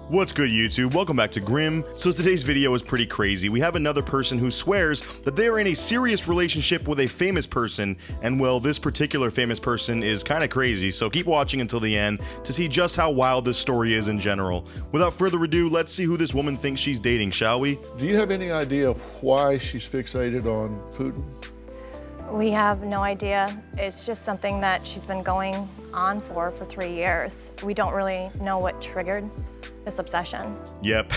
What's good, YouTube? Welcome back to Grim. So today's video is pretty crazy. We have another person who swears that they are in a serious relationship with a famous person, and well, this particular famous person is kind of crazy, so keep watching until the end to see just how wild this story is in general. Without further ado, let's see who this woman thinks she's dating, shall we? Do you have any idea why she's fixated on Putin? We have no idea. It's just something that she's been going on for 3 years. We don't really know what triggered this obsession. Yep,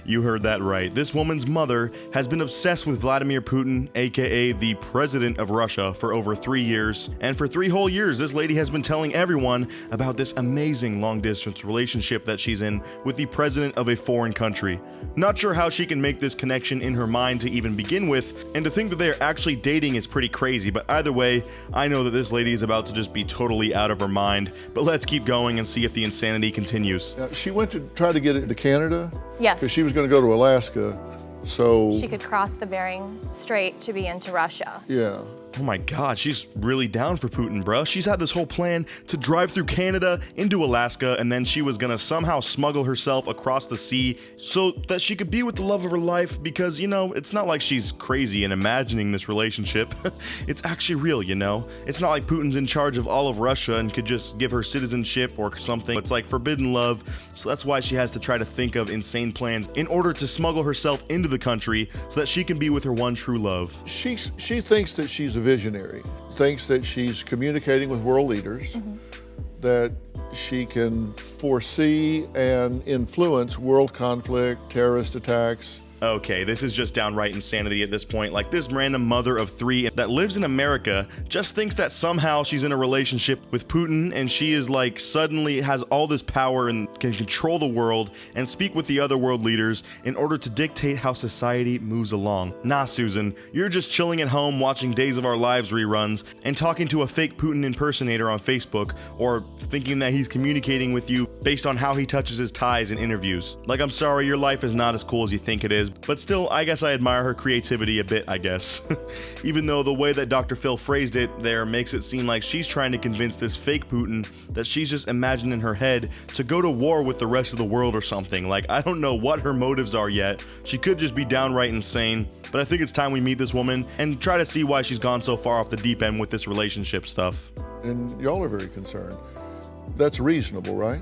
you heard that right. This woman's mother has been obsessed with Vladimir Putin, aka the president of Russia, for over 3 years. And for 3 whole years, this lady has been telling everyone about this amazing long-distance relationship that she's in with the president of a foreign country. Not sure how she can make this connection in her mind to even begin with, and to think that they are actually dating is pretty crazy, but either way, I know that this lady is about to just be totally out of her mind. But let's keep going and see if the insanity continues. She went to try to get it to Canada? Yes. Because she was going to go to Alaska, so... She could cross the Bering Strait to be into Russia. Yeah. Oh my god, she's really down for Putin, bro. She's had this whole plan to drive through Canada into Alaska, and then she was gonna somehow smuggle herself across the sea so that she could be with the love of her life, because, you know, it's not like she's crazy in imagining this relationship. It's actually real, you know? It's not like Putin's in charge of all of Russia and could just give her citizenship or something. It's like forbidden love, so that's why she has to try to think of insane plans in order to smuggle herself into the country so that she can be with her one true love. She thinks that she's a visionary, thinks that she's communicating with world leaders, that she can foresee and influence world conflict, terrorist attacks. Okay, this is just downright insanity at this point. Like, this random mother of 3 that lives in America just thinks that somehow she's in a relationship with Putin, and she is like suddenly has all this power and can control the world and speak with the other world leaders in order to dictate how society moves along. Nah, Susan, you're just chilling at home watching Days of Our Lives reruns and talking to a fake Putin impersonator on Facebook, or thinking that he's communicating with you based on how he touches his ties in interviews. Like, I'm sorry, your life is not as cool as you think it is, but still, I guess I admire her creativity a bit, I guess. Even though the way that Dr. Phil phrased it there makes it seem like she's trying to convince this fake Putin that she's just imagined in her head to go to war with the rest of the world or something. Like, I don't know what her motives are yet. She could just be downright insane, but I think it's time we meet this woman and try to see why she's gone so far off the deep end with this relationship stuff. And y'all are very concerned. That's reasonable, right?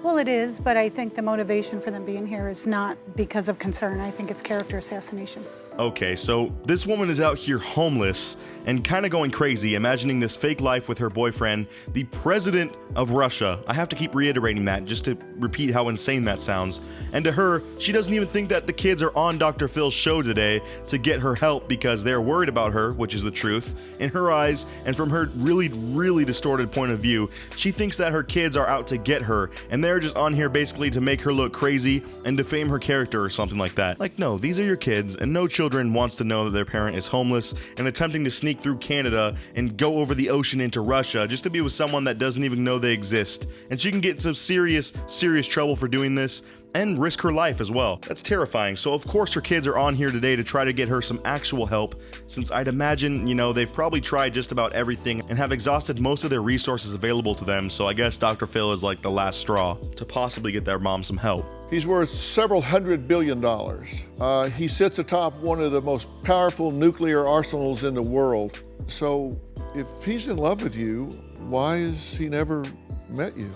Well, it is, but I think the motivation for them being here is not because of concern. I think it's character assassination. Okay, so this woman is out here homeless and kind of going crazy, imagining this fake life with her boyfriend, the president of Russia. I have to keep reiterating that just to repeat how insane that sounds. And to her, she doesn't even think that the kids are on Dr. Phil's show today to get her help because they're worried about her, which is the truth. In her eyes, and from her really distorted point of view, she thinks that her kids are out to get her, and they're just on here basically to make her look crazy and defame her character or something like that. Like, no, these are your kids, and no children wants to know that their parent is homeless and attempting to sneak through Canada and go over the ocean into Russia just to be with someone that doesn't even know they exist. And she can get into serious trouble for doing this and risk her life as well. That's terrifying. So of course her kids are on here today to try to get her some actual help, since I'd imagine, you know, they've probably tried just about everything and have exhausted most of their resources available to them. So I guess Dr. Phil is like the last straw to possibly get their mom some help. He's worth several $100 billion. He sits atop one of the most powerful nuclear arsenals in the world. So if he's in love with you, why has he never met you?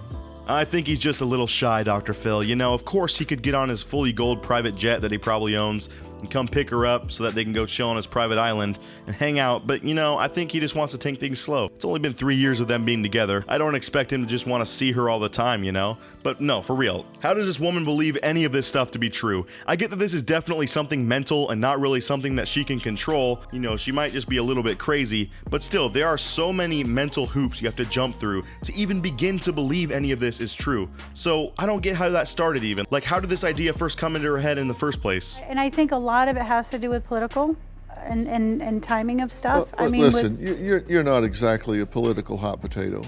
I think he's just a little shy, Dr. Phil. You know, of course he could get on his fully gold private jet that he probably owns and come pick her up so that they can go chill on his private island and hang out, but you know, I think he just wants to take things slow. It's only been 3 years of them being together. I don't expect him to just want to see her all the time, you know? But no, for real, how does this woman believe any of this stuff to be true? I get that this is definitely something mental and not really something that she can control. You know, she might just be a little bit crazy, but still, there are so many mental hoops you have to jump through to even begin to believe any of this is true. So I don't get how that started even. Like, how did this idea first come into her head in the first place? And I think a lot of it has to do with political and timing of stuff. Well, I mean, listen, you're not exactly a political hot potato.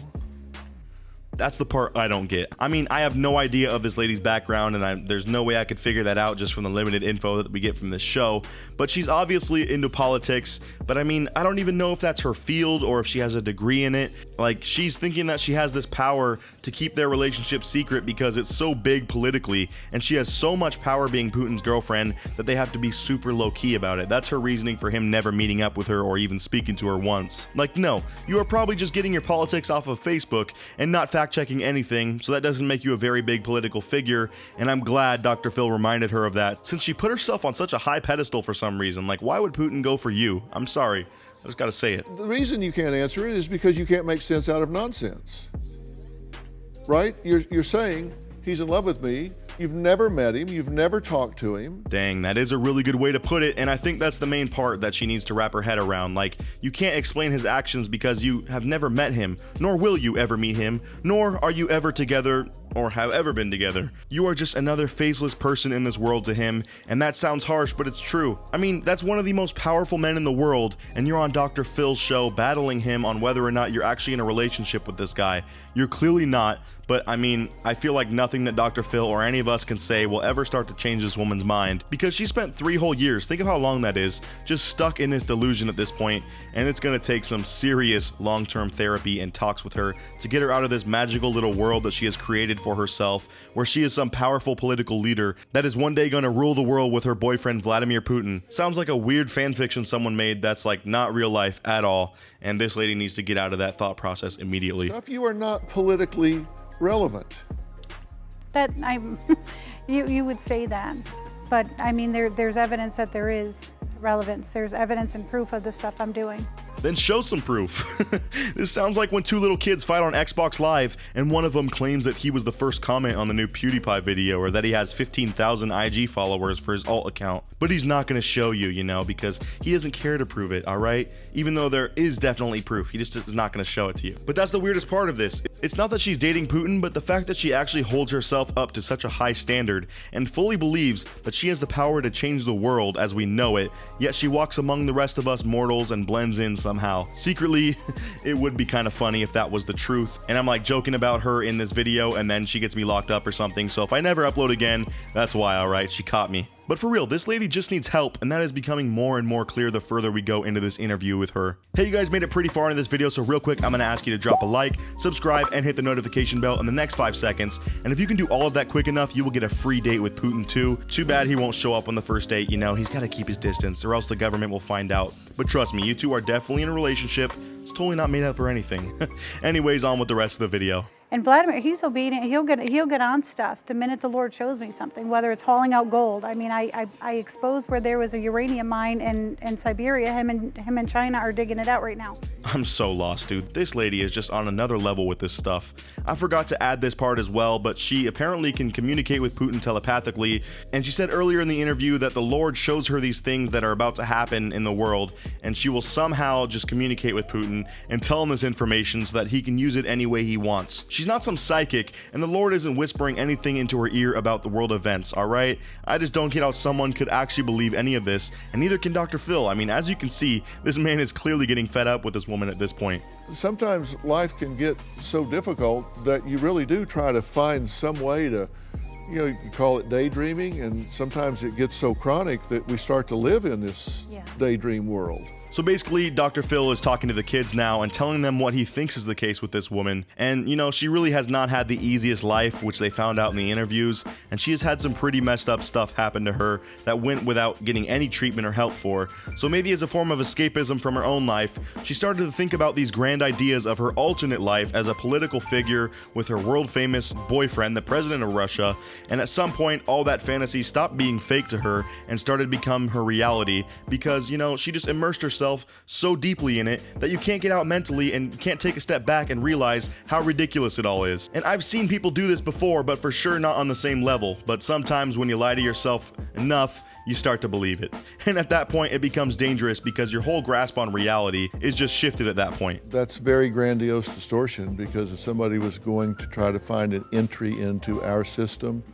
That's the part I don't get. I mean, I have no idea of this lady's background, and there's no way I could figure that out just from the limited info that we get from this show, but she's obviously into politics, but I mean, I don't even know if that's her field or if she has a degree in it. Like, she's thinking that she has this power to keep their relationship secret because it's so big politically, and she has so much power being Putin's girlfriend that they have to be super low-key about it. That's her reasoning for him never meeting up with her or even speaking to her once. Like, no, you are probably just getting your politics off of Facebook and not fact-checking anything, so that doesn't make you a very big political figure, and I'm glad Dr. Phil reminded her of that, since she put herself on such a high pedestal for some reason. Like, why would Putin go for you? I'm sorry. I just gotta say it. The reason you can't answer it is because you can't make sense out of nonsense. Right? You're saying, he's in love with me. You've never met him. You've never talked to him. Dang, that is a really good way to put it, and I think that's the main part that she needs to wrap her head around. Like, you can't explain his actions because you have never met him, nor will you ever meet him, nor are you ever together or have ever been together. You are just another faceless person in this world to him, and that sounds harsh, but it's true. I mean, that's one of the most powerful men in the world, and you're on Dr. Phil's show battling him on whether or not you're actually in a relationship with this guy. You're clearly not, but I mean, I feel like nothing that Dr. Phil or any of us can say will ever start to change this woman's mind, because she spent 3 whole years, think of how long that is, just stuck in this delusion at this point, and it's gonna take some serious long-term therapy and talks with her to get her out of this magical little world that she has created for herself, where she is some powerful political leader that is one day gonna rule the world with her boyfriend Vladimir Putin. Sounds like a weird fanfiction someone made that's like not real life at all, and this lady needs to get out of that thought process immediately. Stuff, you are not politically relevant. That you would say that, but I mean, there's evidence that there is relevance. There's evidence and proof of the stuff I'm doing. Then show some proof. This sounds like when 2 little kids fight on Xbox Live and one of them claims that he was the first comment on the new PewDiePie video, or that he has 15,000 IG followers for his alt account. But he's not going to show you, you know, because he doesn't care to prove it, alright? Even though there is definitely proof, he just is not going to show it to you. But that's the weirdest part of this. It's not that she's dating Putin, but the fact that she actually holds herself up to such a high standard and fully believes that she has the power to change the world as we know it, yet she walks among the rest of us mortals and blends in somehow. Secretly, it would be kind of funny if that was the truth, and I'm like joking about her in this video and then she gets me locked up or something, so if I never upload again, that's why, alright, she caught me. But for real, this lady just needs help, and that is becoming more and more clear the further we go into this interview with her. Hey, you guys made it pretty far into this video, so real quick, I'm gonna ask you to drop a like, subscribe, and hit the notification bell in the next 5 seconds. And if you can do all of that quick enough, you will get a free date with Putin too. Too bad he won't show up on the first date, you know, he's gotta keep his distance, or else the government will find out. But trust me, you two are definitely in a relationship. It's totally not made up or anything. Anyways, on with the rest of the video. And Vladimir, he's obedient. He'll get on stuff the minute the Lord shows me something, whether it's hauling out gold. I mean, I exposed where there was a uranium mine in Siberia. Him and China are digging it out right now. I'm so lost, dude. This lady is just on another level with this stuff. I forgot to add this part as well, but she apparently can communicate with Putin telepathically, and she said earlier in the interview that the Lord shows her these things that are about to happen in the world, and she will somehow just communicate with Putin and tell him this information so that he can use it any way he wants. She's not some psychic, and the Lord isn't whispering anything into her ear about the world events, alright? I just don't get how someone could actually believe any of this, and neither can Dr. Phil. I mean, as you can see, this man is clearly getting fed up with this woman at this point. Sometimes life can get so difficult that you really do try to find some way to, you know, you call it daydreaming, and sometimes it gets so chronic that we start to live in this daydream world. So basically, Dr. Phil is talking to the kids now and telling them what he thinks is the case with this woman. And, you know, she really has not had the easiest life, which they found out in the interviews, and she has had some pretty messed up stuff happen to her that went without getting any treatment or help for. So maybe as a form of escapism from her own life, she started to think about these grand ideas of her alternate life as a political figure with her world-famous boyfriend, the president of Russia, and at some point, all that fantasy stopped being fake to her and started to become her reality because, you know, she just immersed herself so deeply in it that you can't get out mentally and can't take a step back and realize how ridiculous it all is. And I've seen people do this before, but for sure not on the same level. But sometimes when you lie to yourself enough, you start to believe it. And at that point, it becomes dangerous because your whole grasp on reality is just shifted at that point. That's very grandiose distortion, because if somebody was going to try to find an entry into our system,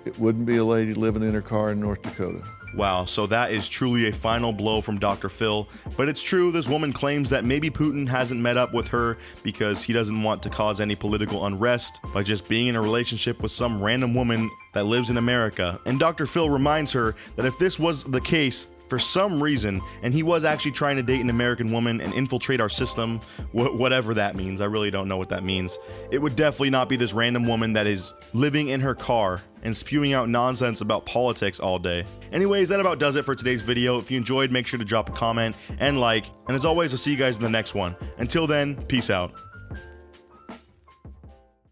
it wouldn't be a lady living in her car in North Dakota. Wow, so that is truly a final blow from Dr. Phil. But it's true, this woman claims that maybe Putin hasn't met up with her because he doesn't want to cause any political unrest by just being in a relationship with some random woman that lives in America. And Dr. Phil reminds her that if this was the case, for some reason, and he was actually trying to date an American woman and infiltrate our system, whatever that means, I really don't know what that means, it would definitely not be this random woman that is living in her car and spewing out nonsense about politics all day. Anyways, that about does it for today's video. If you enjoyed, make sure to drop a comment and like, and as always, I'll see you guys in the next one. Until then, peace out.